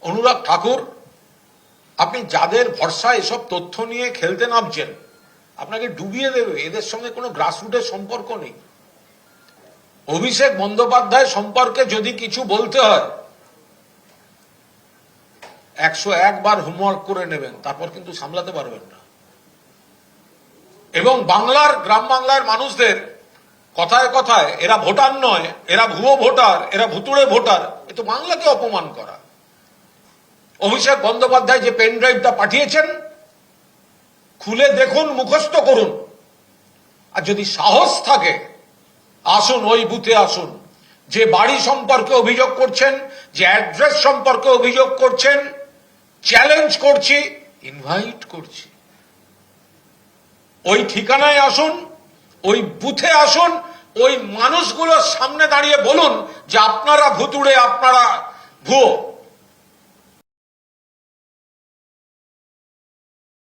অনুরাগ ঠাকুর, আপনি যাদের ভরসায় এসব তথ্য নিয়ে খেলতে নামছেন আপনাকে ডুবিয়ে দেবে। এদের সঙ্গে কোনো গ্রাসরুটের সম্পর্ক নেই। অভিষেক বন্দ্যোপাধ্যায় সম্পর্কে যদি কিছু বলতে হয় 101 বার হোমওয়ার্ক করে নেবেন, তারপর কিন্তু সামলাতে পারবেন না। এবং বাংলার, গ্রাম বাংলার মানুষদের কথায় কথায় এরা ভোটার নয়, এরা ভুয়ো ভোটার, এরা ভুতুড়ে ভোটার, এ তো বাংলাকে অপমান করা। অভিষেক বন্দ্যোপাধ্যায় যে পেন ড্রাইভটা পাঠিয়েছেন খুলে দেখুন, মুখস্থ করুন। আর যদি সাহস থাকে আসুন, ওই বুথে আসুন। যে বাড়ি সম্পর্কে অভিযোগ করছেন, যে অ্যাড্রেস সম্পর্কে অভিযোগ করছেন, চ্যালেঞ্জ করছি, ইনভাইট করছি, ওই ঠিকানায় আসুন, ওই বুথে আসুন, ওই মানুষগুলোর সামনে দাঁড়িয়ে বলুন যে আপনারা ভুতুড়ে, আপনারা ভুয়ো।